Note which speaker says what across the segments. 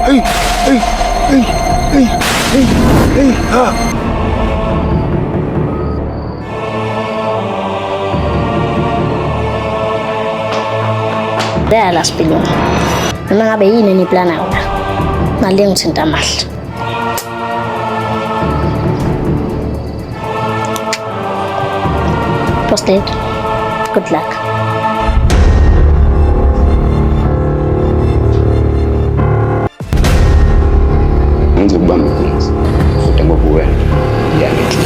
Speaker 1: Dala Sipiliyoni. Noma ngabe yini eniplana yona? Mali engithinta amahla. Posted. Good luck.
Speaker 2: Ngizobamba iqiniso. Futhi ngoba wena uyangithi.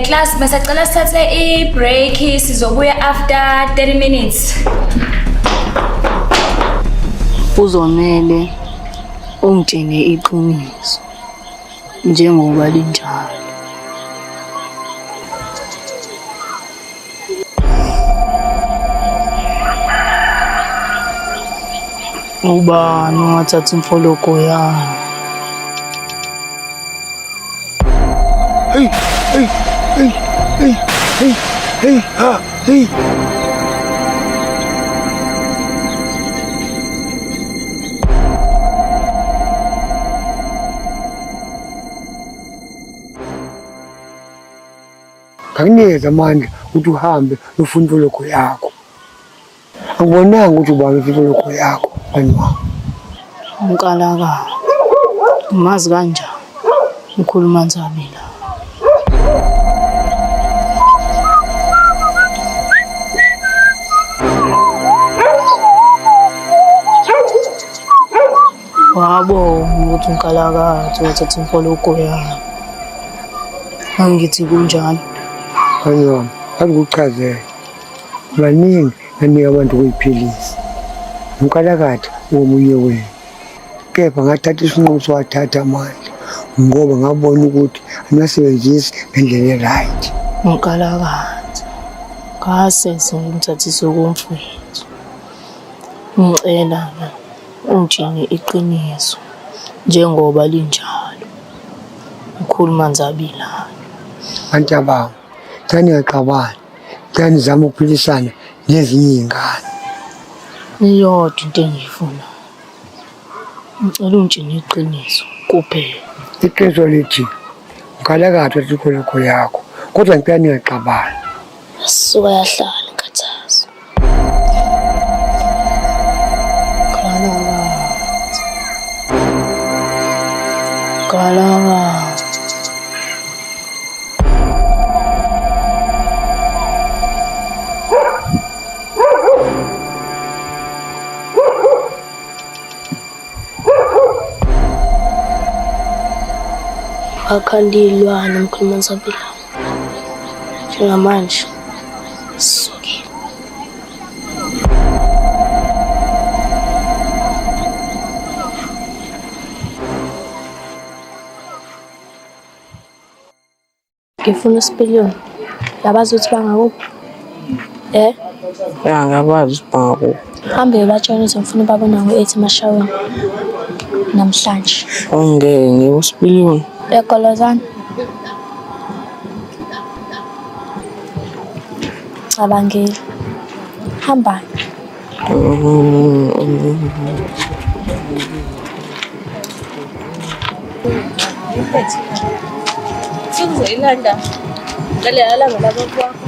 Speaker 3: Class, masacala sithathe i-break sizobuya after 30 minutes.
Speaker 4: Uzomele ungitshene iqiniso njengoba linjalo. Ubani ongathatha imfoloko yami?
Speaker 5: Hey. Kakunikeza amandla ukuthi uhambe ufune imfoloko yakho. Angibonanga ukuthi ubani imfoloko yakho bani wami.
Speaker 4: Unkalakala. Umazi kanjani? Ukhuluma nzabela. Wabona ukuthi unkalakatha wathatha imfoloko yami. Angithi kunjani?
Speaker 5: Bani wami, akukuchazela. Baningi banika abantu ukuyiphilisa. Unkalakatha womunye wenu. Kepha ngathatha isinqumo sokwathatha amandla ngoba ngabona ukuthi angasebenzisi ngendlela right.
Speaker 4: Unkalakatha. Ngasese ngimthathise komfowethu. Ngicela ungitshene iqiniso njengoba linjalo. Ukhuluma nzabela.
Speaker 5: Bantu abami, thani yaqabana. Thani zama ukuphilisana nezinye izingane.
Speaker 4: Iyodwa into engiyifuna. Ngicela ungitshene iqiniso kuphela.
Speaker 5: Iqiniso lithi unkalakatha imfoloko yakho. Kodwa ngicela ningaqabani.
Speaker 1: Suka yahlala inkathazo.
Speaker 4: Kalakatha.
Speaker 1: Akhandilwane mkhuluma nzabela. Njengamanje. Suke. Ngifuna uSipiliyoni. Yabazi ukuthi bangakuphi?
Speaker 4: Ya ngabazi ukuthi bangakuphi.
Speaker 1: Hambe batshela ukuthi ngifuna babona ngo-8 emashaweni namhlanje.
Speaker 4: Ongeke ngiwuSipiliyoni.
Speaker 1: Ekolozana. Cabangile. Hamba.
Speaker 3: Sikuzoyilanda ngaleya langa labapho wakho.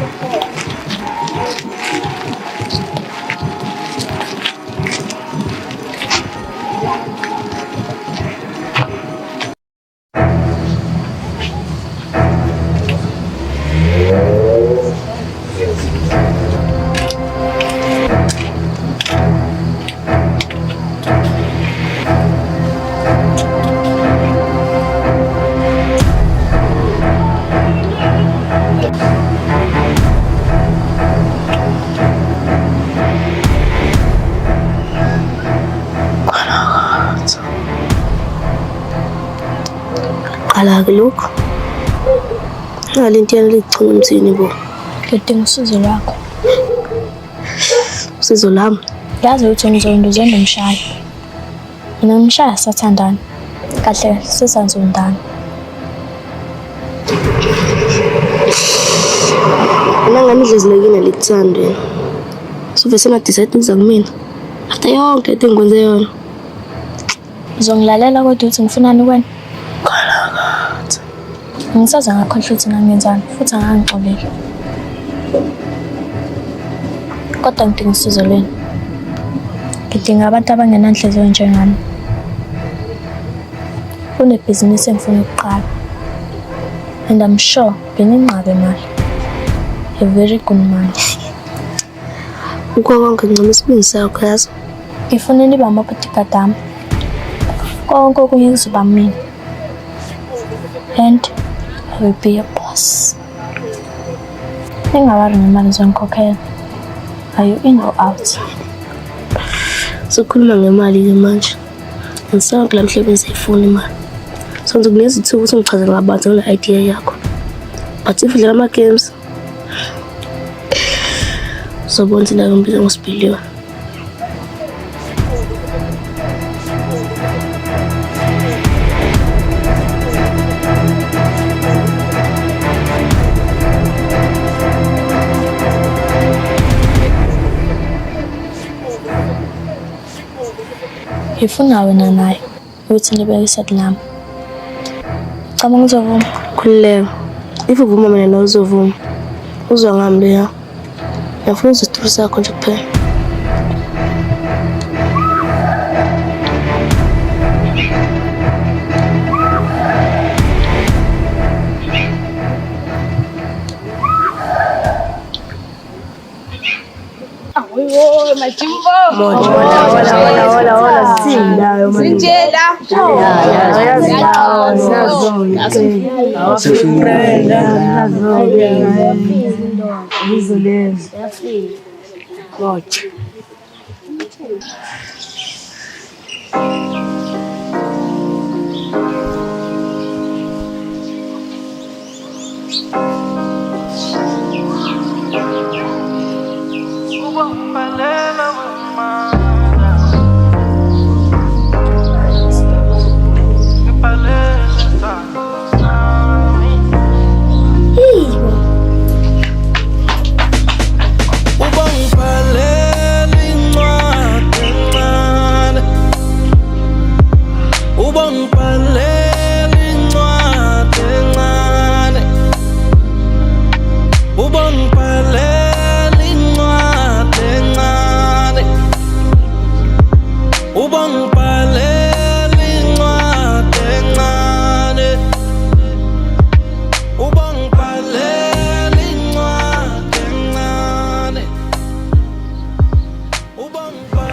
Speaker 4: Qala-ke lokhu. Ngalento yana lichuma umthini bo.
Speaker 1: Ngidinga usizo lwakho.
Speaker 4: Usizo lami.
Speaker 1: Yazi ukuthi ngizonduze nomshaya. Mina nomshaya sathandana. Kahle sisanzondana.
Speaker 4: Mina ngani idlezilekile lithando. Suve sena decide ukuza kumina. After yonke into engikwenze yona.
Speaker 1: Uzongilalela kodwa uthi ngifunani kuwena?
Speaker 4: Qala-ke.
Speaker 1: Ngisaza ngakhohlwa ukuthi ngangenzani futhi angangixoleli. Kodwa ngidinga usizo lweni. Ngidinga abantu abangenanhliziyo njengami. Kunebhizinisi engifuna ukuqala. And I'm sure beninqabe mali. A very good man.
Speaker 4: Ukho konke ngicela isibindi sakho yazi.
Speaker 1: Ngifuna nibe amabodyguard ami. Konke okunye kuzoba mina. And I will be your boss. Ningawari ngemali zonkokhela. Are you in or out?
Speaker 4: Sokhuluma ngemali-ke manje. Ngisaba kula mhlebe siyifuna imali. So ngizokunikeza ukuthi ungichazele ngabanzi ngale idea yakho. But if udlala ama-games, uzobona ukuthi nayo ngibiza ngosibhiliwe.
Speaker 1: Ngifuna wena naye ukuthi nibeke iset lami. Cabanga ngizovuma.
Speaker 4: Khululeka. If uvuma mina nawe uzovuma. Uzwa ngami leya. Ngiyafuna uzisitulu sakho nje kuphela.
Speaker 3: Ayo, majimbo.
Speaker 4: Hola. Sindayo manje.
Speaker 3: Sinjela.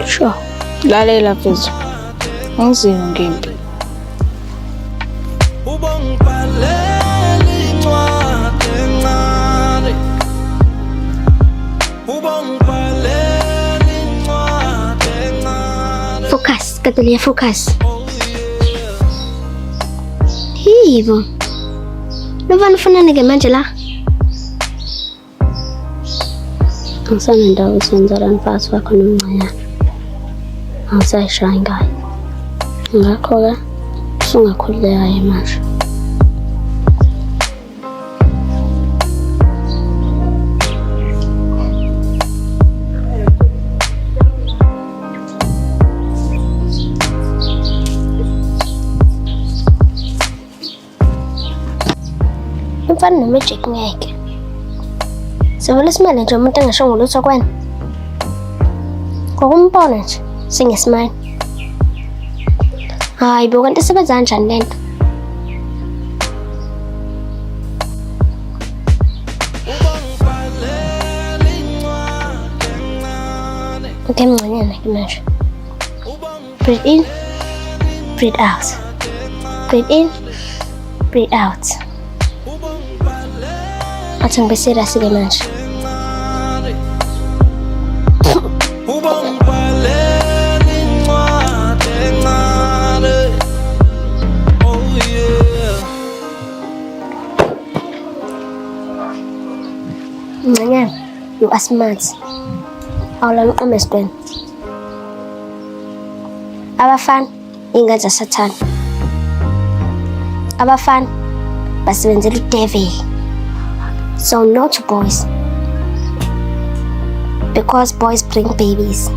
Speaker 1: Sure. Lalela mfethu. Angizini ngimpi.
Speaker 6: Focus, Katulia, focus. Hivyo. Nova nifuna nige manje la. Ngisana ndawo usenzela mfazi wakho nomncane. Angisayishaya ngayo. Ngakho-ke usungakhululeka manje. Umfana no-magic ngeke. Sivele simele nje umuntu engashongo lutho kwena. Ngokumbona nje singesimane. Hayi bo kanti isebenza kanjani lento? Okay, mncanyana ke manje. Breathe in, breathe out. Breathe in, breathe out. Athi ngibe serious ke manje. Mncanyana, you are smart. Awulala uqome esidweni. Abafana ingane zaSathane. Abafana basebenzela uDevil. So no to boys. Because boys bring babies.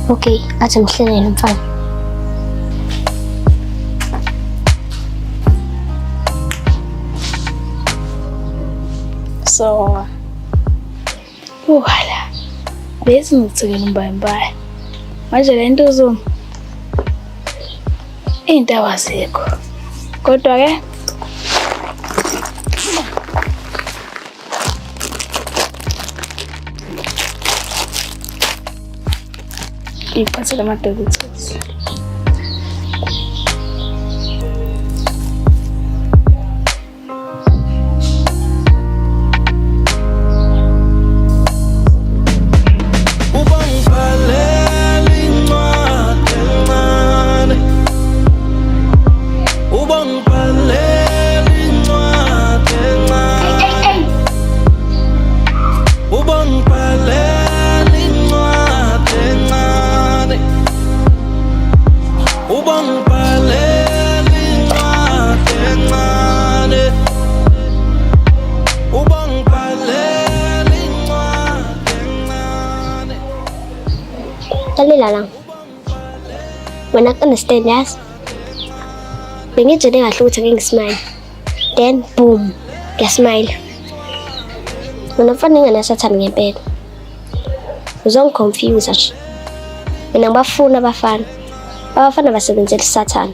Speaker 6: Okay, athi mhlelele mfana.
Speaker 1: So, wala. Bese ngithekela umbayimbayi. Manje le nto uzuma. Into awazikho. Kodwa ke iphathele amadokothisi.
Speaker 6: Talila lang. When I understand yes. Bengijele kahle ukuthi ngingismile. Then boom, ngismile. Mina mfana ingane yaSathane ngempela. Uzongiconfuse nje. Mina ngibafuna abafana. Abafana basebenzela iSathane.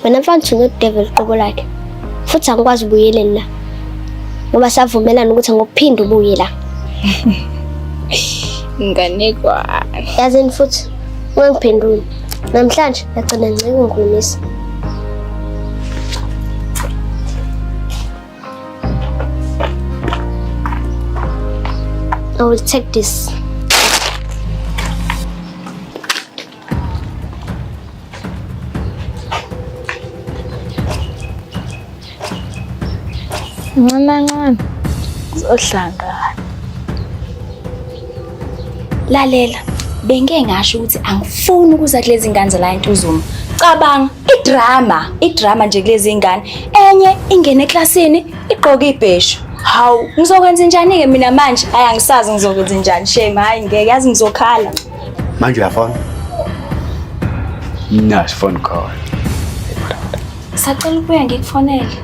Speaker 6: Mina mfana thunga uDevil qobo lakhe. Futhi angikwazi ubuyele la. Ngoba savumelana ukuthi ngokuphinda ubuye la.
Speaker 1: Nganekwa.
Speaker 6: Yazini futhi ungiphendule. Namhlanje yagcina ngicike ungikhulumisa. I will take this.
Speaker 1: Ncane. Zohlangana.
Speaker 3: Lalela, benge ngasho ukuthi angifuni ukuza kulezi ngane zala intuzuma. Cabanga, idrama nje kulezi ingane. Enye ingene eklasini, igqoka ibheshu. Hawu, ngizokwenza njani ke mina manje? Hayi angisazi ngizokwenza njani. Shame, hayi ngeke yazi ngizokhala.
Speaker 2: Manje uyafona? Nasi phone call.
Speaker 3: Sacela ukuya ngikufonele.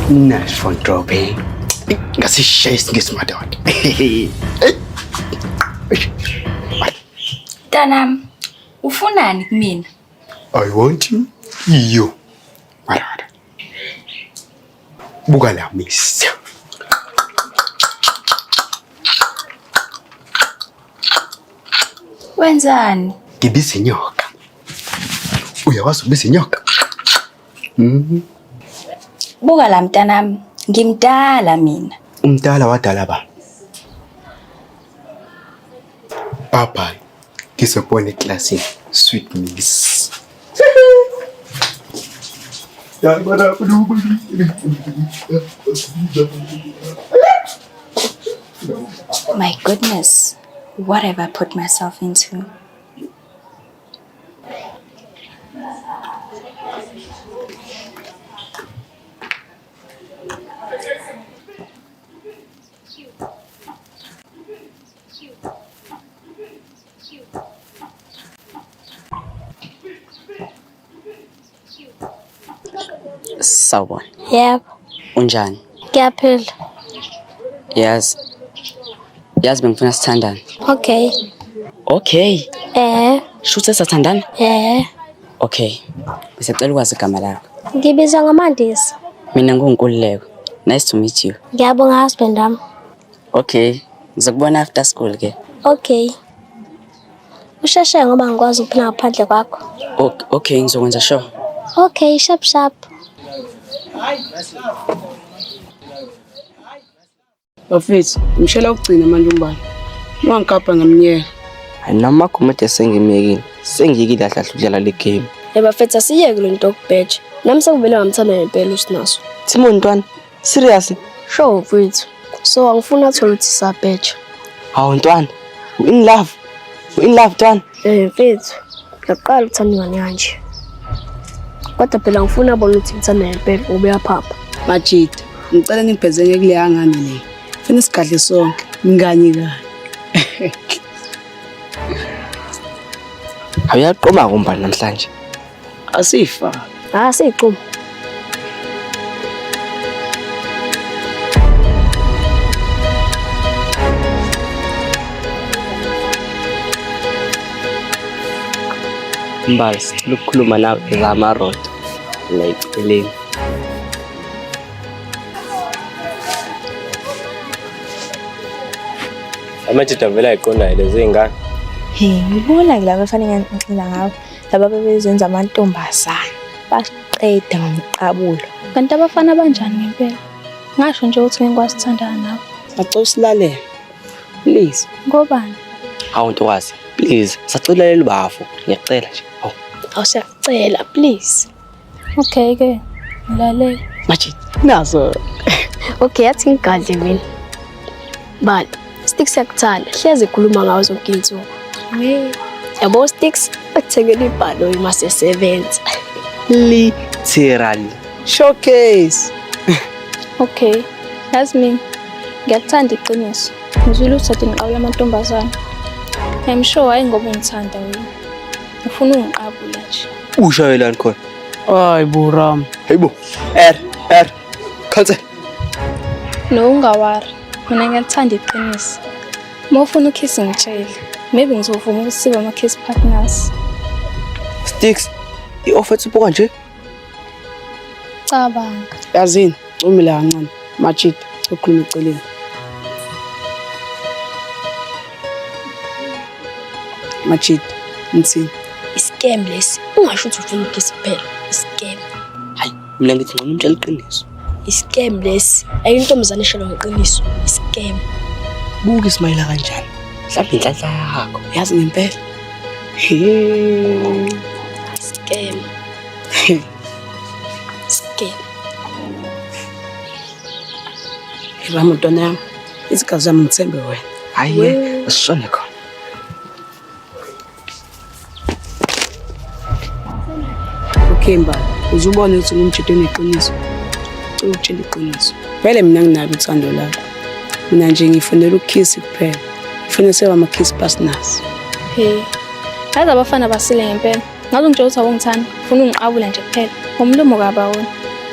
Speaker 2: Nasi phone dropping. Ngasishayisi ngesimadoda.
Speaker 3: Tanam, ufunani kumina?
Speaker 2: I want you. Marada. Buka la miss.
Speaker 3: Wenzani?
Speaker 2: Ngibisa inyoka. Uyawazi ubisa inyoka?
Speaker 3: Buka la mntanami, ngimdala mina.
Speaker 2: Umdala wadala ba? Papa, kisopone classic sweet miss.
Speaker 3: My goodness, what have I put myself into?
Speaker 7: Sawubona.
Speaker 1: Yebo,
Speaker 7: Unjani?
Speaker 1: kuyaphila.
Speaker 7: Yazi bengifuna sithandane.
Speaker 1: Okay.
Speaker 7: Okay. Shuthe sathandana? Okay. Bisacela ukwazi igama lakho.
Speaker 1: Ngibizwa ngaMandisi.
Speaker 7: Mina nguNkululeko. Nice to meet you.
Speaker 1: Ngiyabonga husband wami.
Speaker 7: Okay. Ngizokubona after school ke.
Speaker 1: Okay. Usheshe ngoba ngikwazi ukuphila ngaphandle kwakho.
Speaker 7: Okay, ngizokwenza sure.
Speaker 1: Okay, sharp.
Speaker 8: Bafethu, ngishela ukugcina manje umbani. Wangikapha ngamnyela.
Speaker 2: Noma kumede sengimekile. Sengiyekile kahle ukudlala le game.
Speaker 4: Bafethu asiyeke lo nto okubheja. Nami sekuvele ngamthanda ngempela usinaso.
Speaker 2: Thimo ntwana, serious?
Speaker 4: Sure mfethu. So angifuna uthola ukuthi sabheja.
Speaker 2: Hawu ntwana, in love ntwana.
Speaker 4: Mfethu. Ngiyaqala ukuthanda ingane kanje. Kodwa phela ngifuna bona ukuthi ngithanda ngempela ngoba uyaphapha.
Speaker 8: Majida, ngicela ngiphezeke kule yangane le. Funa isigadle sonke, ngikanye.
Speaker 2: Awuyaqoma kumbani namhlanje?
Speaker 8: Asifa.
Speaker 4: Siyicuma.
Speaker 2: Mbali, sicela ukukhuluma nawe ngamarodo. Layiceleni.
Speaker 9: Amajida vele ayiqonda lezi ingane.
Speaker 1: Ngibona ke laba efanele ngixila ngawo. Laba bebezenza amantombazana. Baqeda ngomqabulo. Kanti abafana abanjani ngempela? Ngasho nje ukuthi ngikwazi ukuthandana nawe.
Speaker 8: Sacela usilalele. Please.
Speaker 1: Ngobani?
Speaker 2: Hawu ntokazi, please, sacela leli bafu. Ngiyacela nje.
Speaker 1: Awusiyacela please. Okay ke. Ngilalela.
Speaker 2: Majida,
Speaker 8: Nazo.
Speaker 4: Okay, yathi ngigadle mina. Bali, Sticks yakuthanda. Hleze ekhuluma ngawo zonke insuku. Yabo Sticks, athengele ibhalo imasesebenza.
Speaker 2: literally.
Speaker 8: Showcase.
Speaker 1: Okay. Yazi mina ngiyathanda iqiniso. Ngizwile ukuthi ngiqabula amantombazana. I'm sure hayi ngoba ngithanda wena. Ngifuna ungiqabula nje.
Speaker 2: Ushayelani khona?
Speaker 8: Hayi Buram.
Speaker 2: Hayibo. Cancel.
Speaker 1: No ungawari. Mina ngiyathanda iqiniso. Uma ufuna ukiss ngitshele. Maybe ngizovuma ukuthi sibe ama-kiss partners.
Speaker 2: Sticks, i-offer tsupho nje.
Speaker 1: Cabanga.
Speaker 8: Yazini, umile kancane. Majida, ukhuluma eceleni. Majida, ngitsini?
Speaker 4: Iscam lesi. Ungasho ukuthi ufuna ukukisa kuphela. Iscam.
Speaker 2: Hayi, mina ngithi ngcono umtshela iqiniso.
Speaker 4: Iscam lesi. Ayintombazane eshalo ngeqiniso. Iscam.
Speaker 2: Buka Ismayila kanjani? Mhlawumbe inhlanhla yakho.
Speaker 8: Yazi ngempela.
Speaker 4: Scam. Scam.
Speaker 8: Rama ntwana yami. Isigazi zami ngithembe wena.
Speaker 2: Hayi, asishone khona.
Speaker 8: Okay Mbali, uzubona ukuthi ngumjito neqiniso. Ucela ukutshela iqiniso. Vele mina nginalo uthando lakho. Mina nje ngifunela ukukiss kuphela. Ngifuna sibe ama-kiss partners.
Speaker 1: Yazi abafana basile ngempela. Ngabe nje uthi awungithanda. Ufuna ungiqabula nje kuphela. Ngomlomo kaba wona.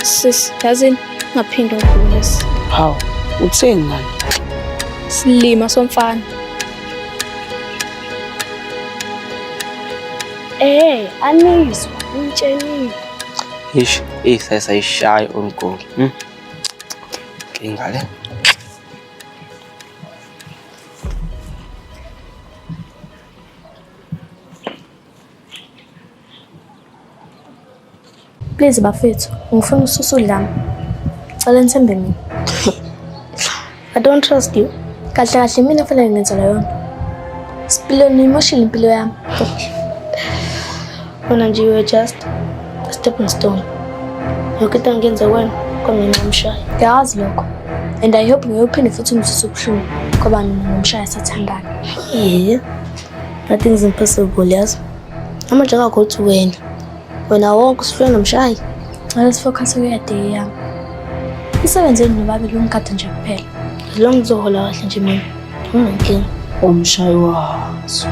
Speaker 1: Sis, yazini ngaphinde ngikhulume lesi.
Speaker 8: Hawu, utheni ngani?
Speaker 1: Silima somfana.
Speaker 4: Anizwa. Ngitshelile.
Speaker 2: Ish, sayishaye umgoli. Ingale.
Speaker 1: Please bafethu, ngifuna ususa udlame. Cela nithembe mina.
Speaker 4: I don't trust you.
Speaker 1: Kahle mina fanele ngenzela yona. Sipilo nimoshile impilo yami.
Speaker 4: Wena nje you were just a stepping stone. Yonke into engiyenza wena kwamina ngimshaya.
Speaker 1: Ngiyazi lokho. And I hope ngiyophinde futhi ngizise ubuhlungu ngoba mina nomshaya sathandana.
Speaker 4: Nothing's impossible, yazi. Amanje akakho uthi wena wonke usifuna nomshayi.
Speaker 1: Let's focus on your day yami. Isebenzeni nobabili ungikade nje kuphela.
Speaker 4: As long as uzohola kahle nje mina. Unenkinga.
Speaker 8: Umshayi wazo.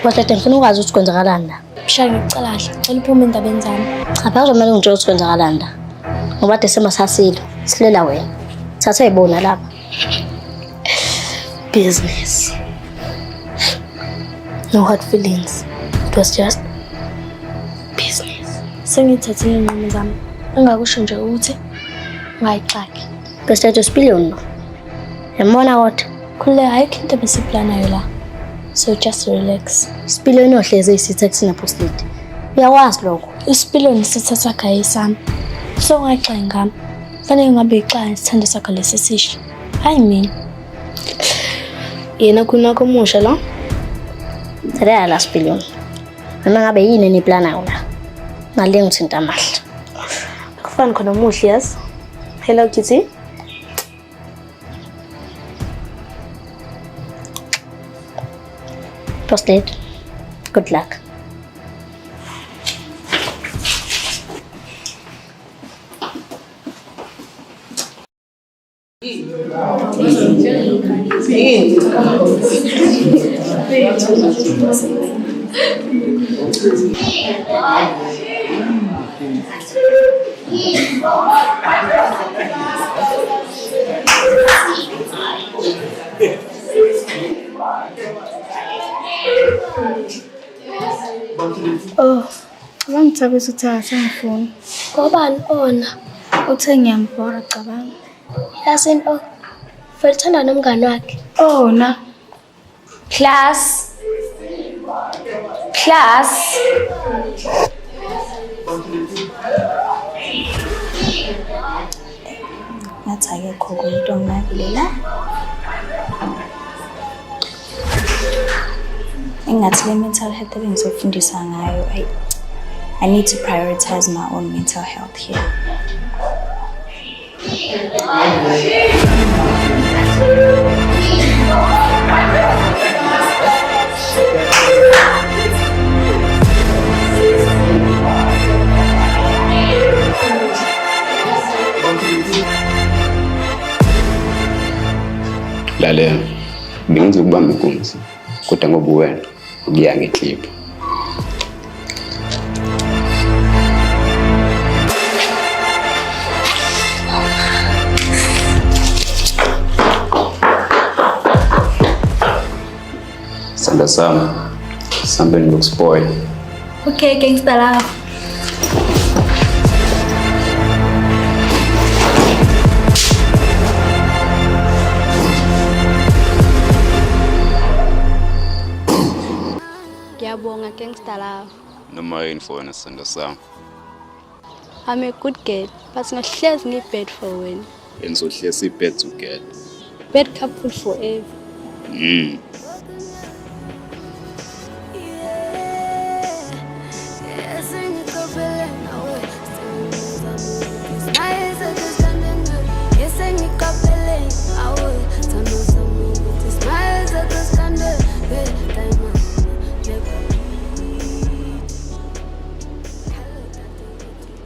Speaker 6: Boslet ngifuna ukwazi ukuthi kwenzakalani la.
Speaker 1: Mshaya ngicela kahle, ngicela uphume endabeni zami.
Speaker 6: Cha phela uzomele ungitshela ukuthi kwenzakalani la. Ngoba December sasilo, silela wena. Thatha ayibona lapha. Business. No hard feelings. It was just business.
Speaker 1: Sengithathile inqumo zami. Engakusho nje ukuthi ngayixaki.
Speaker 6: Boslet usipiliyoni no. Yamona kodwa.
Speaker 1: Khule ayikho into besiplanayo la. So just relax.
Speaker 6: Isipiliyoni ohleze isitha kusina Boslet. Uyakwazi lokho.
Speaker 1: Isipiliyoni sithatha gaye sami. So ngayixaki ngami. Fanele ngabe ixaka isithando sakho lesi sisho. Hayi mina.
Speaker 6: Yena kuna komusha la. Real la spiliyoni. Noma ngabe yini niplanayo la. Ngale ngithinta amahla. Akufani khona umuhle yazi. Hello Kitty. Boslet. Good luck.
Speaker 1: Oh, ngangithabisa uthatha ngifuna.
Speaker 6: Ngobani ona?
Speaker 1: Uthe ngiyambhora cabanga.
Speaker 6: Yasin oh. Felithanda nomngane wakhe.
Speaker 1: Oh na.
Speaker 3: Class. Ngathi akekho umuntu ongakulela. Engathi le mental health ebengizofundisa ngayo, I need to prioritize my own mental health here.
Speaker 2: Lalela, bengizokubamba inkunzi kodwa ngoba wena ubuya ngeclip. Sanda sama, something looks spoiled.
Speaker 1: Okay, gangster love.
Speaker 4: Ngiyabonga gangster love.
Speaker 2: Noma yini for wena Sanda sama.
Speaker 4: I'm a good girl, but ngohlezi ngibed for wena.
Speaker 2: Enzohlezi ibed together.
Speaker 4: Bed couple forever.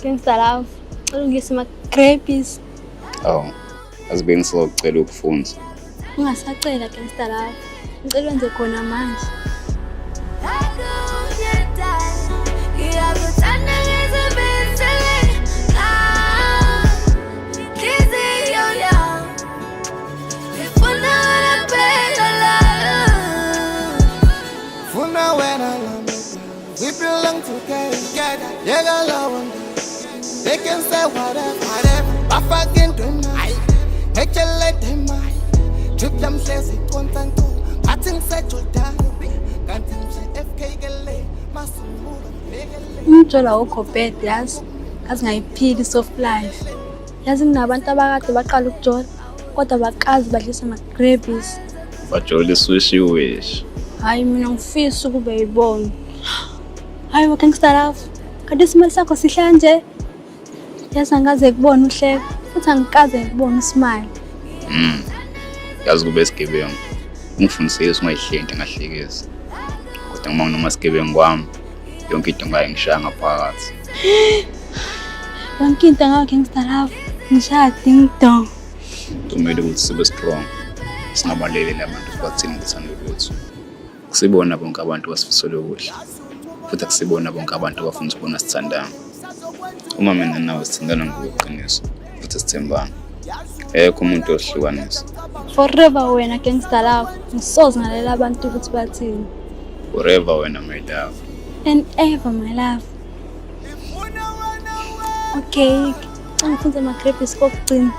Speaker 4: Gangster love, ulungisa ama-grapes.
Speaker 2: Oh, asibeni socela ukufunda.
Speaker 4: Ungasacela gangster love, ngicela wenze khona manje.
Speaker 10: We belong together. They can say whatever. I fucking do my. Let them mind. Trip them says it one time too. I think such a time. Can't say FK gele. Masumu legele.
Speaker 4: Umjola ukho bed yazi. Kazi ngayiphili soft life. Yazi nginabantu abakade baqala ukujola kodwa baqazi badlisa ama-grapes.
Speaker 2: Bajola iswishi wish.
Speaker 4: Hayi mina ngifisa ukube yibona. Hayi gangster love. Kade isimali sakho sihle nje. Yazi angaze kubona uhleka futhi angikaze ngibone ismile.
Speaker 2: Yazi kube isigebengu. Ngifundise ungayihlenti ngahlekeza. Kodwa ngima noma isigebengu kwami yonke into ngayingishaya ngaphakathi.
Speaker 4: Yonke into ngayo gangster love. Ngishaya ding dong.
Speaker 2: Kumele ukuthi sibe strong. Singabaleleli abantu bathini ngithanda ukuthi Akusibona bonke abantu abasifisela okuhle. Futhi akusibona bonke abantu abafuna ukubona sithandana. Uma mina nawe sithandana ngokuqiniso futhi sithembana. Umuntu ohlukanisa.
Speaker 1: Forever wena gangster love. Ngisoze ngalela abantu ukuthi bathini.
Speaker 2: Forever wena my love.
Speaker 1: And ever my love. Okay. Angifunda ama-grapes kokugcina.